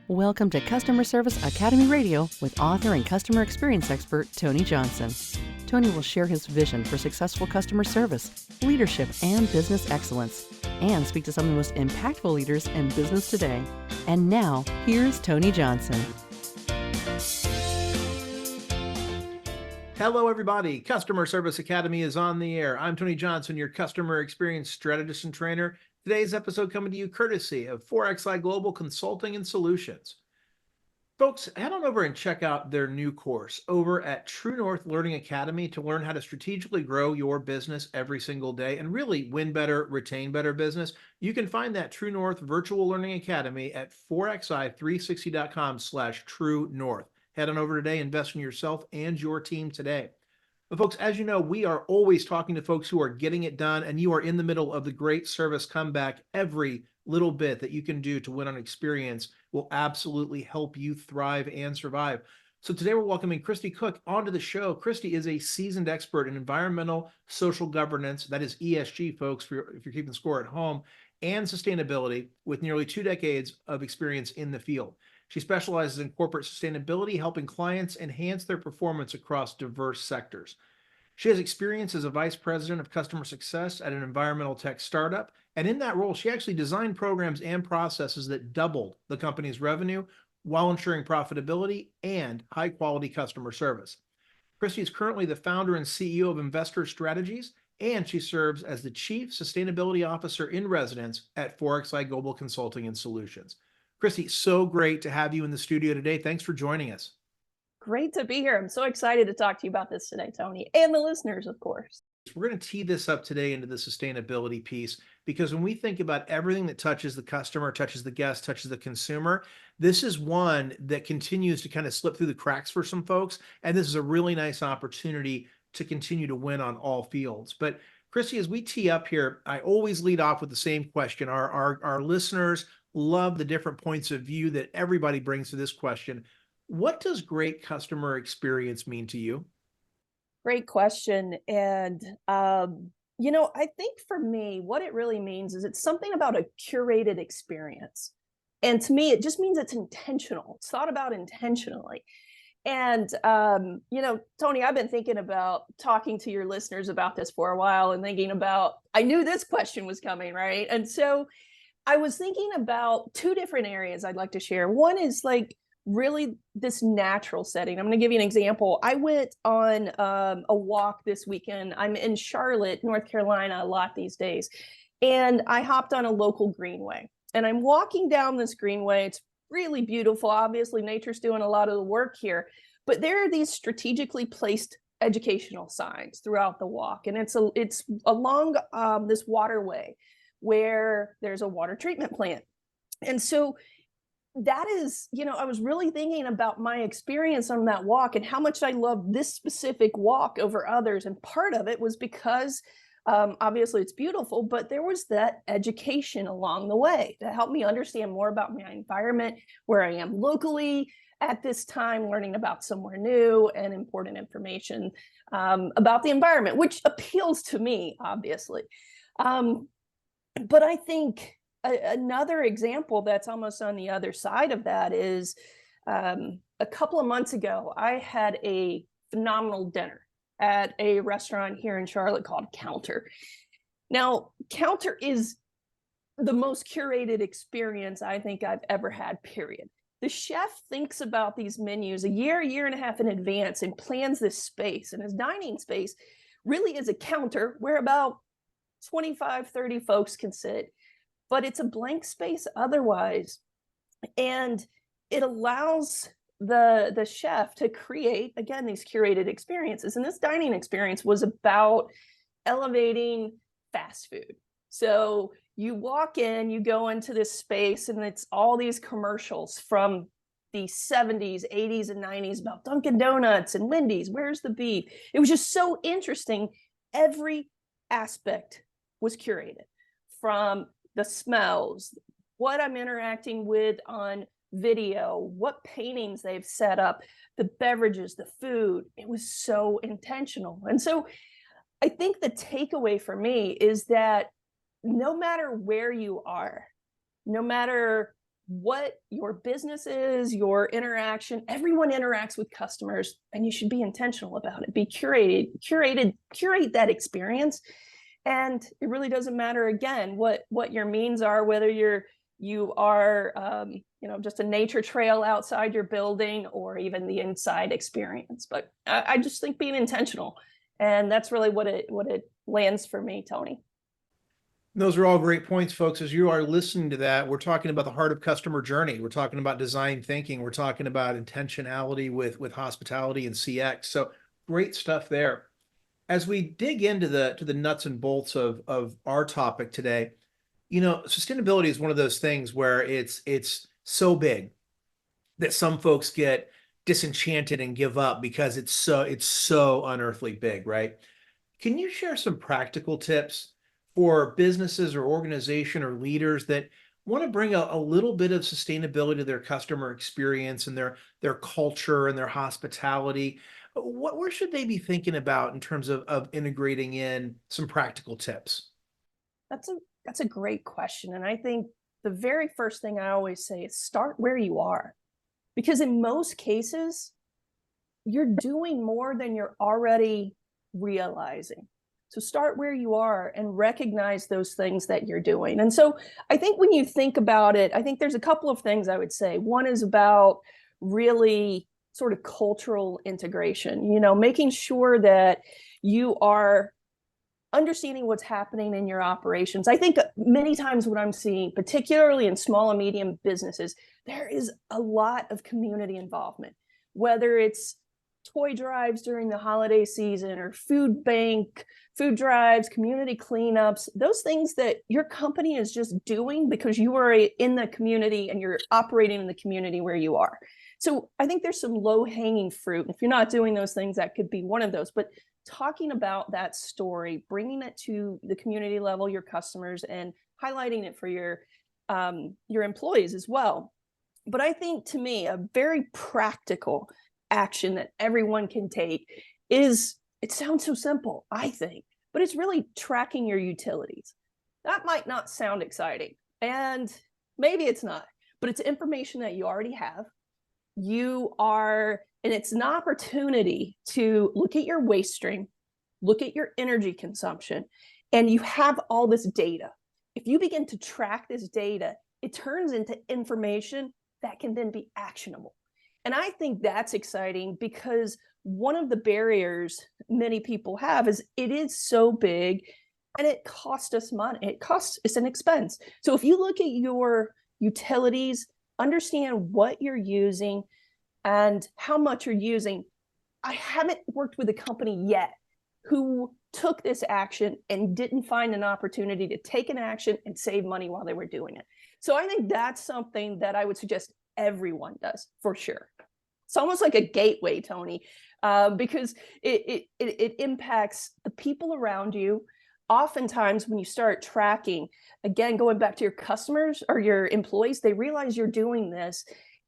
Welcome to Customer Service Academy Radio with author and customer experience expert Tony Johnson. Tony will share his vision for successful customer service, leadership, and business excellence, and speak to some of the most impactful leaders in business today. And now, here's Tony Johnson. Hello, everybody. Customer Service Academy is on the air. I'm Tony Johnson, your customer experience strategist and trainer. Today's episode coming to you courtesy of 4XI Global Consulting and Solutions. Folks, head on over and check out their new course over at True North Learning Academy to learn how to strategically grow your business every single day and really win better, retain better business. You can find that True North Virtual Learning Academy at 4xi360.com/True North. Head on over today, invest in yourself and your team today. But folks, as you know, we are always talking to folks who are getting it done, and you are in the middle of the great service comeback. Every little bit that you can do to win on experience will absolutely help you thrive and survive. So today we're welcoming Christy Cook onto the show. Christy is a seasoned expert in environmental social governance, that is ESG, folks, if you're keeping score at home, and sustainability with nearly 2 decades of experience in the field. She specializes in corporate sustainability, helping clients enhance their performance across diverse sectors. She has experience as a vice president of customer success at an environmental tech startup. And in that role, she actually designed programs and processes that doubled the company's revenue while ensuring profitability and high quality customer service. Christy is currently the founder and CEO of Investor Strategies, and she serves as the Chief Sustainability Officer in Residence at 4XI Global Consulting and Solutions. Christy, so great to have you in the studio today. Thanks for joining us. Great to be here. I'm so excited to talk to you about this today, Tony, and the listeners, of course. We're going to tee this up today into the sustainability piece, because when we think about everything that touches the customer, touches the guest, touches the consumer, this is one that continues to kind of slip through the cracks for some folks. And this is a really nice opportunity to continue to win on all fields. But Christy, as we tee up here, I always lead off with the same question. Our listeners love the different points of view that everybody brings to this question. What does great customer experience mean to you? Great question. And, I think for me, what it really means is it's something about a curated experience. And to me, it just means it's intentional. It's thought about intentionally. And, Tony, I've been thinking about talking to your listeners about this for a while and thinking about, I knew this question was coming, right? And so I was thinking about 2 different areas I'd like to share. One is like really this natural setting. I'm going to give you an example. I went on a walk this weekend. I'm in Charlotte, North Carolina a lot these days. And I hopped on a local greenway. And I'm walking down this greenway. It's really beautiful. Obviously, nature's doing a lot of the work here. But there are these strategically placed educational signs throughout the walk. And it's along this waterway where there's a water treatment plant. And so that is, I was really thinking about my experience on that walk and how much I love this specific walk over others. And part of it was because obviously it's beautiful, but there was that education along the way to help me understand more about my environment, where I am locally at this time, learning about somewhere new and important information about the environment, which appeals to me, obviously. But I think another example that's almost on the other side of that is a couple of months ago, I had a phenomenal dinner at a restaurant here in Charlotte called Counter. Now, Counter is the most curated experience I think I've ever had, period. The chef thinks about these menus a year and a half in advance and plans this space. And his dining space really is a counter where about 25, 30 folks can sit, but it's a blank space otherwise. And it allows the chef to create, again, these curated experiences. And this dining experience was about elevating fast food. So you walk in, you go into this space, and it's all these commercials from the 70s, 80s, and 90s about Dunkin' Donuts and Wendy's. Where's the beef? It was just so interesting. Every aspect was curated, from the smells, what I'm interacting with on video, what paintings they've set up, the beverages, the food. It was so intentional. And so I think the takeaway for me is that no matter where you are, no matter what your business is, your interaction. Everyone interacts with customers, and you should be intentional about it. Be curate that experience. And it really doesn't matter, again, what your means are, whether you are just a nature trail outside your building, or even the inside experience. But I just think being intentional, and that's really what it lands for me, Tony. Those are all great points, folks. As you are listening to that, we're talking about the heart of customer journey. We're talking about design thinking. We're talking about intentionality with hospitality and CX. So great stuff there. As we dig into the nuts and bolts of our topic today, sustainability is one of those things where it's so big that some folks get disenchanted and give up because it's so unearthly big, right? Can you share some practical tips for businesses or organization or leaders that want to bring a little bit of sustainability to their customer experience and their culture and their hospitality? Where should they be thinking about in terms of integrating in some practical tips? That's a great question. And I think the very first thing I always say is start where you are. Because in most cases, you're doing more than you're already realizing. So start where you are and recognize those things that you're doing. And so I think when you think about it, I think there's a couple of things I would say. One is about really sort of cultural integration, making sure that you are understanding what's happening in your operations. I think many times what I'm seeing, particularly in small and medium businesses, there is a lot of community involvement, whether it's toy drives during the holiday season or food drives, community cleanups, those things that your company is just doing because you are in the community and you're operating in the community where you are. So I think there's some low-hanging fruit. If you're not doing those things, that could be one of those. But talking about that story, bringing it to the community level, your customers, and highlighting it for your employees as well. But I think, to me, a very practical action that everyone can take is, it sounds so simple, I think, but it's really tracking your utilities. That might not sound exciting, and maybe it's not, but it's information that you already have. And it's an opportunity to look at your waste stream, look at your energy consumption, and you have all this data. If you begin to track this data, it turns into information that can then be actionable. And I think that's exciting because one of the barriers many people have is it is so big and it costs us money. It's an expense. So if you look at your utilities, understand what you're using and how much you're using. I haven't worked with a company yet who took this action and didn't find an opportunity to take an action and save money while they were doing it. So I think that's something that I would suggest everyone does, for sure. It's almost like a gateway, Tony, because it impacts the people around you. Oftentimes when you start tracking, again, going back to your customers or your employees, they realize you're doing this.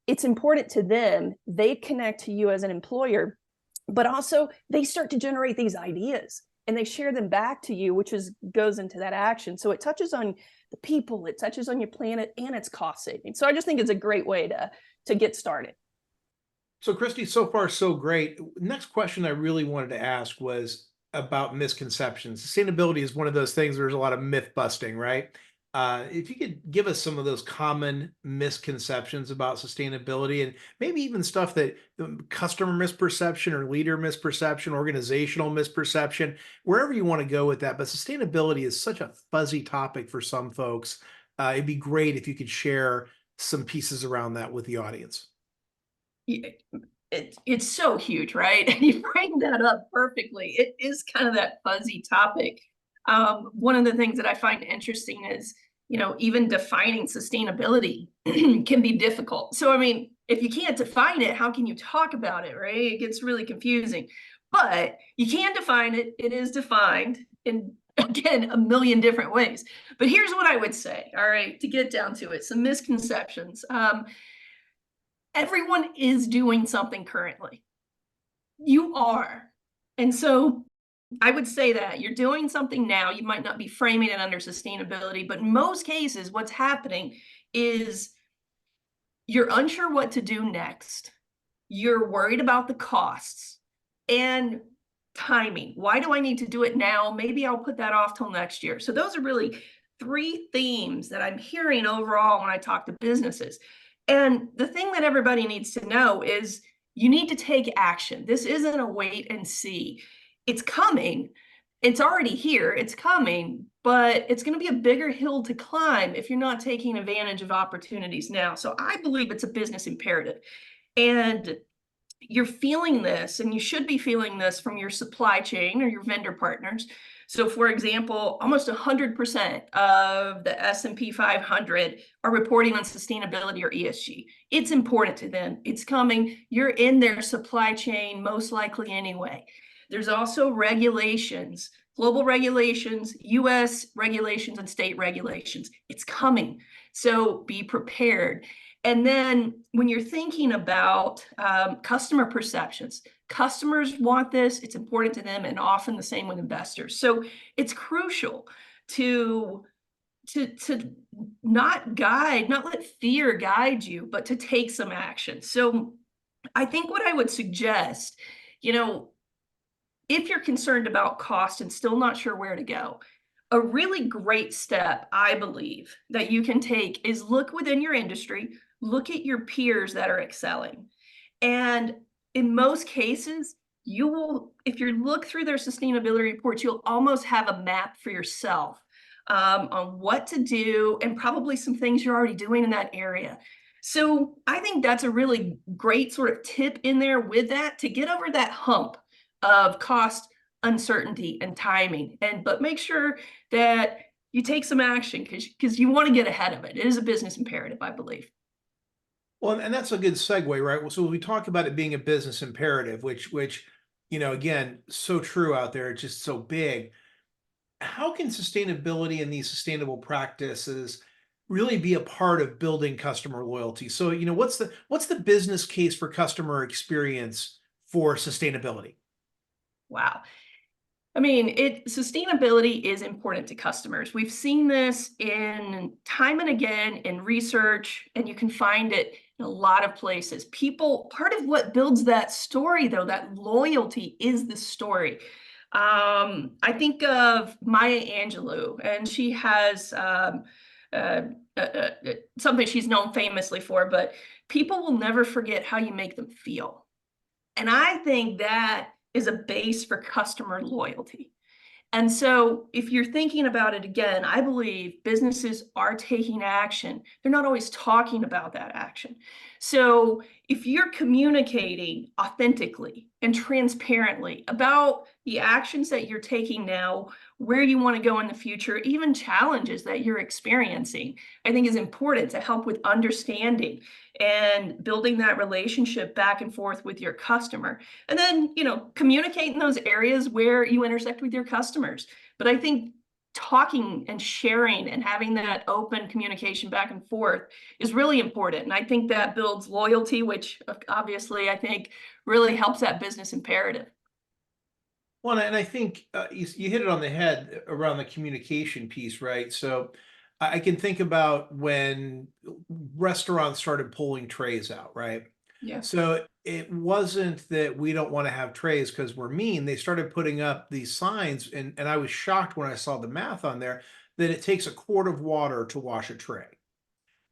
It's important to them. They connect to you as an employer, but also they start to generate these ideas and they share them back to you, which goes into that action. So it touches on the people, it touches on your planet, and it's cost saving. So I just think it's a great way to get started. So Christy, so far so great. Next question I really wanted to ask was about misconceptions. Sustainability is one of those things where there's a lot of myth busting, right? If you could give us some of those common misconceptions about sustainability and maybe even stuff that customer misperception or leader misperception, organizational misperception, wherever you want to go with that. But sustainability is such a fuzzy topic for some folks. It'd be great if you could share some pieces around that with the audience. It's so huge, right? And you bring that up perfectly. It is kind of that fuzzy topic. One of the things that I find interesting is, even defining sustainability can be difficult. So, I mean, if you can't define it, how can you talk about it, right? It gets really confusing. But you can define it. It is defined in, again, a million different ways. But here's what I would say, all right, to get down to it, some misconceptions. Everyone is doing something currently. You are. And so I would say that you're doing something now. You might not be framing it under sustainability, but in most cases, what's happening is you're unsure what to do next. You're worried about the costs and timing. Why do I need to do it now? Maybe I'll put that off till next year. So those are really three themes that I'm hearing overall when I talk to businesses. And the thing that everybody needs to know is you need to take action. This isn't a wait and see. It's coming. It's already here. It's coming, but it's going to be a bigger hill to climb if you're not taking advantage of opportunities now. So I believe it's a business imperative. And you're feeling this, and you should be feeling this from your supply chain or your vendor partners. So for example, almost 100% of the S&P 500 are reporting on sustainability or ESG. It's important to them. It's coming. You're in their supply chain most likely anyway. There's also regulations, global regulations, US regulations, and state regulations. It's coming. So be prepared. And then when you're thinking about customer perceptions, customers want this, it's important to them, and often the same with investors. So it's crucial to not let fear guide you, but to take some action. So I think what I would suggest, if you're concerned about cost and still not sure where to go, a really great step, I believe, that you can take is look within your industry, look at your peers that are excelling. And in most cases, you will, if you look through their sustainability reports, you'll almost have a map for yourself on what to do and probably some things you're already doing in that area. So I think that's a really great sort of tip in there with that to get over that hump of cost, uncertainty, and timing. But make sure that you take some action because you want to get ahead of it. It is a business imperative, I believe. Well, and that's a good segue, right? Well, so we talk about it being a business imperative, which, again, so true out there. It's just so big. How can sustainability and these sustainable practices really be a part of building customer loyalty? So, what's the business case for customer experience for sustainability? Wow. I mean, sustainability is important to customers. We've seen this in time and again in research, and you can find it in a lot of places. Part of what builds that story, though, that loyalty is the story. I think of Maya Angelou, and she has something she's known famously for, but people will never forget how you make them feel. And I think that is a base for customer loyalty. And so if you're thinking about it again, I believe businesses are taking action. They're not always talking about that action. So if you're communicating authentically and transparently about the actions that you're taking now, where you want to go in the future, even challenges that you're experiencing, I think is important to help with understanding and building that relationship back and forth with your customer. And then, communicate in those areas where you intersect with your customers. But I think talking and sharing and having that open communication back and forth is really important. And I think that builds loyalty, which obviously I think really helps that business imperative. Well, and I think you hit it on the head around the communication piece, right? So I can think about when restaurants started pulling trays out, right? Yeah. So it wasn't that we don't want to have trays because we're mean. They started putting up these signs, and I was shocked when I saw the math on there that it takes a quart of water to wash a tray.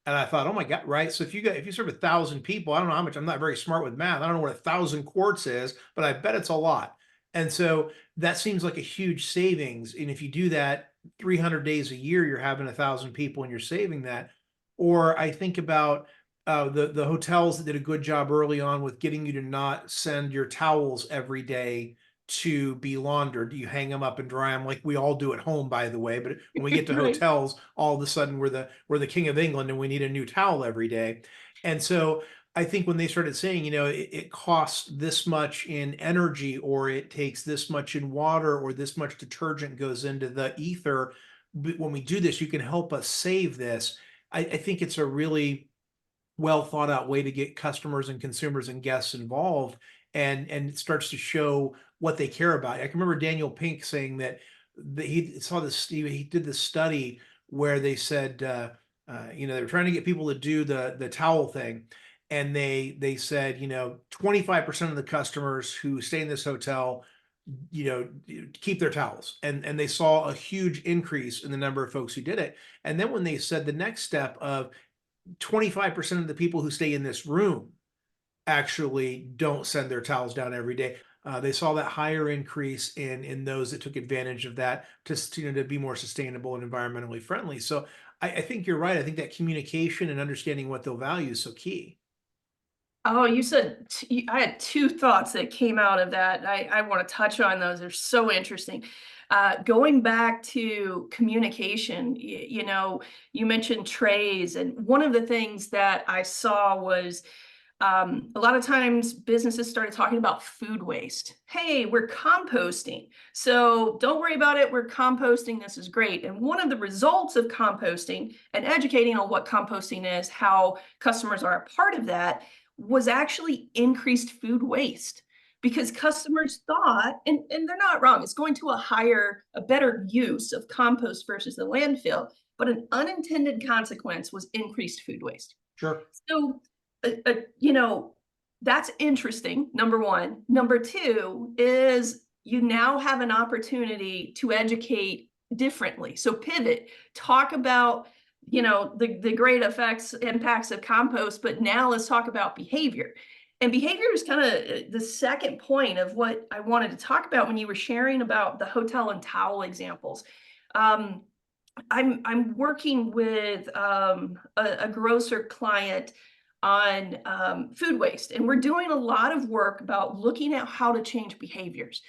And I thought, oh my God, right? So if you serve 1,000 people, I don't know how much, I'm not very smart with math. I don't know what 1,000 quarts is, but I bet it's a lot. And so that seems like a huge savings. And if you do that 300 days a year, you're having 1,000 people and you're saving that. Or I think about the hotels that did a good job early on with getting you to not send your towels every day to be laundered. You hang them up and dry them like we all do at home, by the way. But when we get to Right. hotels, all of a sudden we're the king of England and we need a new towel every day. And so I think when they started saying, it costs this much in energy, or it takes this much in water, or this much detergent goes into the ether, but when we do this, you can help us save this. I think it's a really well thought out way to get customers and consumers and guests involved, and it starts to show what they care about. I can remember Daniel Pink saying that he did this study where they said they were trying to get people to do the towel thing. And they said, 25% of the customers who stay in this hotel, keep their towels. And they saw a huge increase in the number of folks who did it. And then when they said the next step of 25% of the people who stay in this room actually don't send their towels down every day. They saw that higher increase in those that took advantage of that to be more sustainable and environmentally friendly. So I think you're right. I think that communication and understanding what they'll value is so key. Oh, you said I had two thoughts that came out of that. I want to touch on those. They're so interesting. Going back to communication, you mentioned trays, and one of the things that I saw was a lot of times businesses started talking about food waste. Hey, we're composting, so don't worry about it. We're composting. This is great. And one of the results of composting and educating on what composting is, how customers are a part of that, was actually increased food waste, because customers thought, and they're not wrong, it's going to a better use of compost versus the landfill, but an unintended consequence was increased food waste. Sure. So, that's interesting, number one. Number two is you now have an opportunity to educate differently. So pivot, talk about, the great impacts of compost, but now let's talk about behavior. And behavior is kind of the second point of what I wanted to talk about when you were sharing about the hotel and towel examples. I'm working with a grocer client on food waste, and we're doing a lot of work about looking at how to change behaviors.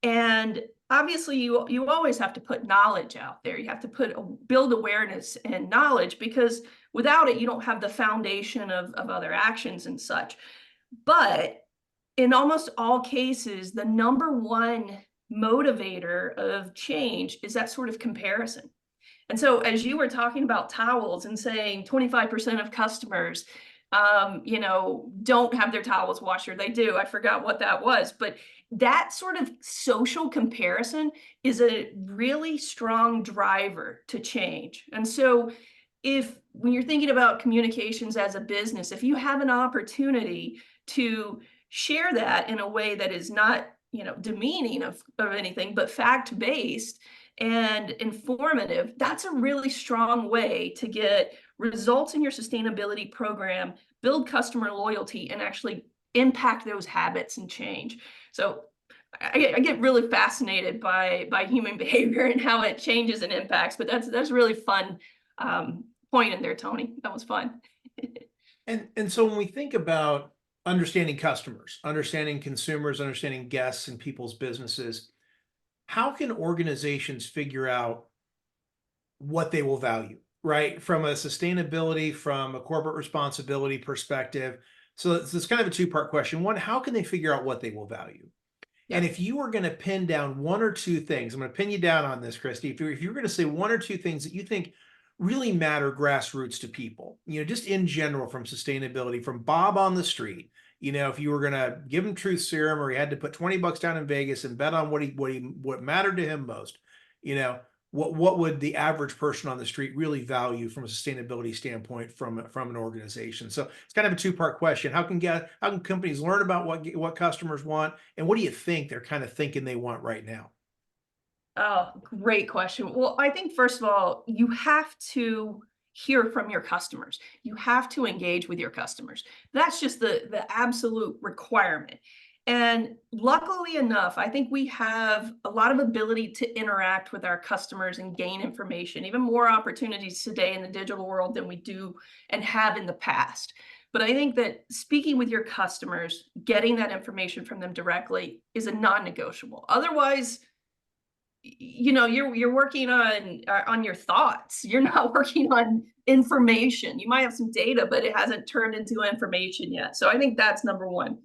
And obviously, you always have to put knowledge out there. You have to build awareness and knowledge, because without it, you don't have the foundation of other actions and such. But in almost all cases, the number one motivator of change is that sort of comparison. And so as you were talking about towels and saying 25% of customers, don't have their towels washed, or they do, I forgot what that was, but that sort of social comparison is a really strong driver to change. And so when you're thinking about communications as a business, if you have an opportunity to share that in a way that is not, demeaning of anything, but fact-based and informative, that's a really strong way to get results in your sustainability program, build customer loyalty, and actually impact those habits and change. So I get really fascinated by human behavior and how it changes and impacts, but that's a really fun point in there, Tony. That was fun. And so when we think about understanding customers, understanding consumers, understanding guests and people's businesses, how can organizations figure out what they will value, right? From a sustainability, from a corporate responsibility perspective. So it's kind of a two-part question. One, how can they figure out what they will value? Yeah. And if you were going to pin down one or two things, I'm going to pin you down on this, Christy. If you're going to say one or two things that you think really matter grassroots to people, just in general, from sustainability, from Bob on the street, if you were going to give him truth serum, or he had to put $20 down in Vegas and bet on what mattered to him most, what would the average person on the street really value from a sustainability standpoint from an organization? So it's kind of a two-part question. How can companies learn about what customers want, and what do you think they're kind of thinking they want right now? Oh, great question. Well, I think first of all, you have to hear from your customers. You have to engage with your customers. That's just the absolute requirement. And luckily enough, I think we have a lot of ability to interact with our customers and gain information, even more opportunities today in the digital world than we do and have in the past. But I think that speaking with your customers, getting that information from them directly is a non-negotiable. Otherwise, you're working on your thoughts. You're not working on information. You might have some data, but it hasn't turned into information yet. So I think that's number one.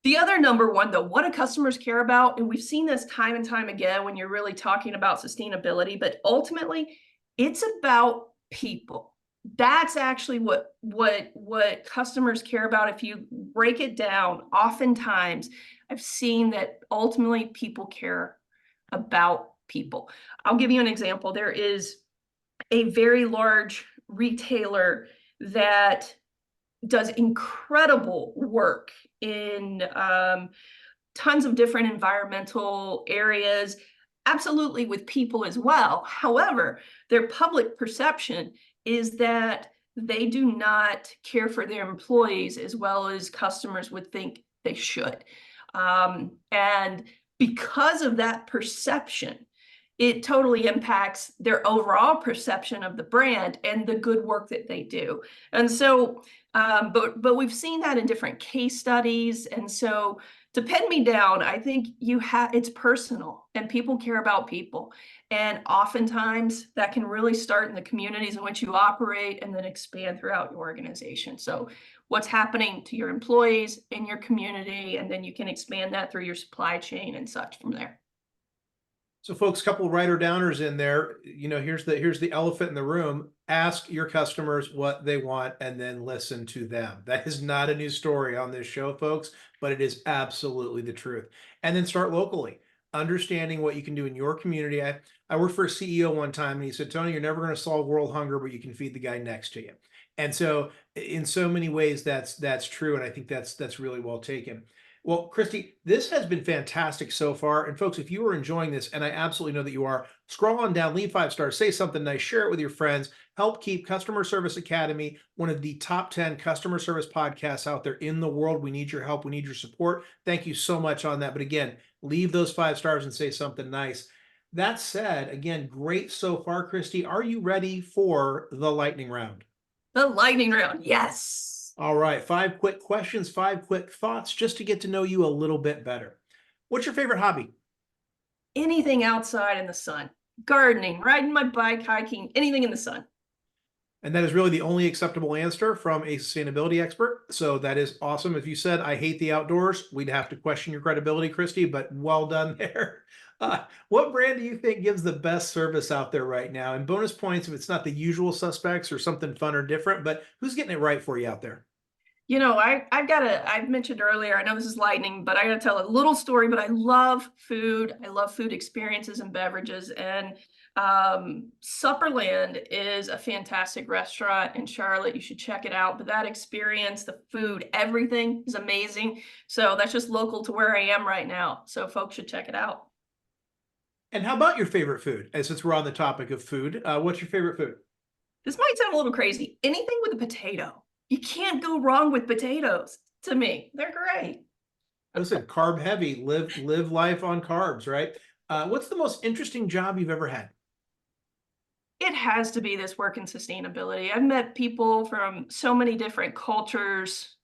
The other number one, though, what do customers care about? And we've seen this time and time again when you're really talking about sustainability, but ultimately it's about people. That's actually what customers care about. If you break it down, oftentimes I've seen that ultimately people care about people. I'll give you an example. There is a very large retailer that does incredible work in tons of different environmental areas, absolutely with people as well. However, their public perception is that they do not care for their employees as well as customers would think they should. And because of that perception, it totally impacts their overall perception of the brand and the good work that they do. And so, but we've seen that in different case studies. And so to pin me down, I think it's personal and people care about people. And oftentimes that can really start in the communities in which you operate and then expand throughout your organization. So what's happening to your employees in your community, and then you can expand that through your supply chain and such from there. So folks, couple writer downers in there, here's the elephant in the room. Ask your customers what they want and then listen to them. That is not a new story on this show, folks, but it is absolutely the truth. And then start locally, understanding what you can do in your community. I worked for a CEO one time and he said, Tony, you're never going to solve world hunger, but you can feed the guy next to you. And so in so many ways, that's true. And I think that's really well taken. Well, Christy, this has been fantastic so far. And folks, if you are enjoying this, and I absolutely know that you are, scroll on down, leave 5 stars, say something nice, share it with your friends, help keep Customer Service Academy one of the top 10 customer service podcasts out there in the world. We need your help. We need your support. Thank you so much on that. But again, leave those 5 stars and say something nice. That said, again, great so far, Christy. Are you ready for the lightning round? The lightning round, yes. All right, 5 quick questions, 5 quick thoughts, just to get to know you a little bit better. What's your favorite hobby? Anything outside in the sun. Gardening, riding my bike, hiking, anything in the sun. And that is really the only acceptable answer from a sustainability expert. So that is awesome. If you said, I hate the outdoors, we'd have to question your credibility, Christy, but well done there. What brand do you think gives the best service out there right now? And bonus points if it's not the usual suspects or something fun or different, but who's getting it right for you out there? I've mentioned earlier, I know this is lightning, but I got to tell a little story, but I love food. I love food experiences and beverages. And Supperland is a fantastic restaurant in Charlotte. You should check it out. But that experience, the food, everything is amazing. So that's just local to where I am right now. So folks should check it out. And how about your favorite food? And since we're on the topic of food, what's your favorite food? This might sound a little crazy. Anything with a potato. You can't go wrong with potatoes. To me, they're great. Listen, carb heavy, live life on carbs, right? What's the most interesting job you've ever had? It has to be this work in sustainability. I've met people from so many different cultures,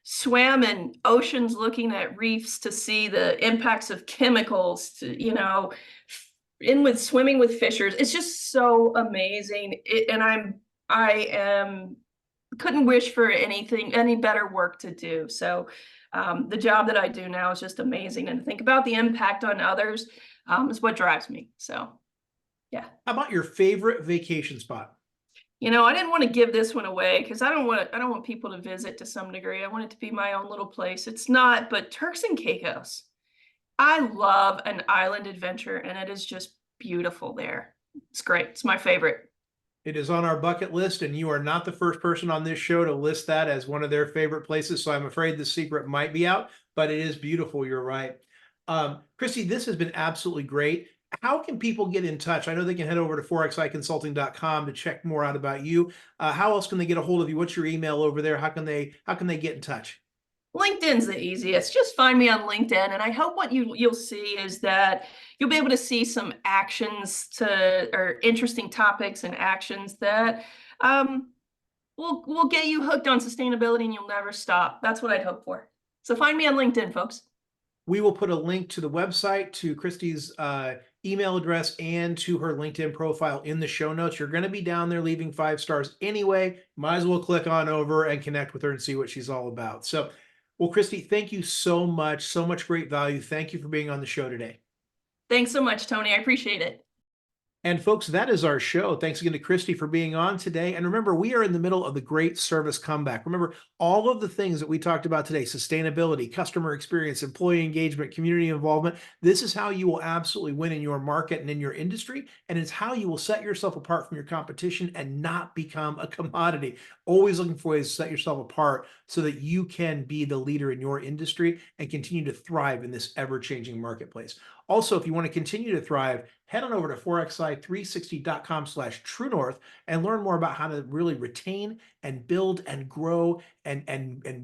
swam in oceans looking at reefs to see the impacts of chemicals, to, swimming with fishers. It's just so amazing. I couldn't wish for any better work to do. So the job that I do now is just amazing. And to think about the impact on others is what drives me. So, yeah. How about your favorite vacation spot? I didn't want to give this one away because I don't want people to visit to some degree. I want it to be my own little place. It's not, but Turks and Caicos. I love an island adventure and it is just beautiful there. It's great. It's my favorite. It is on our bucket list, and you are not the first person on this show to list that as one of their favorite places. So I'm afraid the secret might be out, but it is beautiful. You're right. Christy, this has been absolutely great. How can people get in touch? I know they can head over to forexiconsulting.com to check more out about you. How else can they get a hold of you? What's your email over there? How can they get in touch? LinkedIn's the easiest. Just find me on LinkedIn. And I hope what you'll see is that you'll be able to see some actions or interesting topics and actions that will get you hooked on sustainability and you'll never stop. That's what I'd hope for. So find me on LinkedIn, folks. We will put a link to the website, to Christy's email address, and to her LinkedIn profile in the show notes. You're going to be down there leaving 5 stars anyway. Might as well click on over and connect with her and see what she's all about. So, well, Christy, thank you so much. So much great value. Thank you for being on the show today. Thanks so much, Tony. I appreciate it. And folks, that is our show. Thanks again to Christy for being on today. And remember, we are in the middle of the great service comeback. Remember, all of the things that we talked about today, sustainability, customer experience, employee engagement, community involvement, this is how you will absolutely win in your market and in your industry. And it's how you will set yourself apart from your competition and not become a commodity. Always looking for ways to set yourself apart so that you can be the leader in your industry and continue to thrive in this ever-changing marketplace. Also, if you want to continue to thrive, head on over to forexi360.com/true north and learn more about how to really retain and build and grow and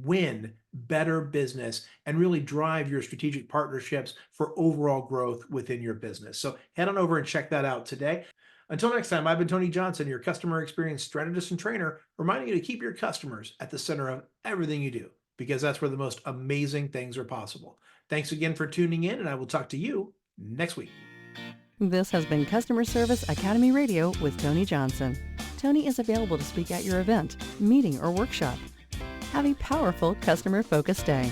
win better business and really drive your strategic partnerships for overall growth within your business. So head on over and check that out today. Until next time, I've been Tony Johnson, your customer experience strategist and trainer, reminding you to keep your customers at the center of everything you do, because that's where the most amazing things are possible. Thanks again for tuning in, and I will talk to you next week. This has been Customer Service Academy Radio with Tony Johnson. Tony is available to speak at your event, meeting, or workshop. Have a powerful customer-focused day.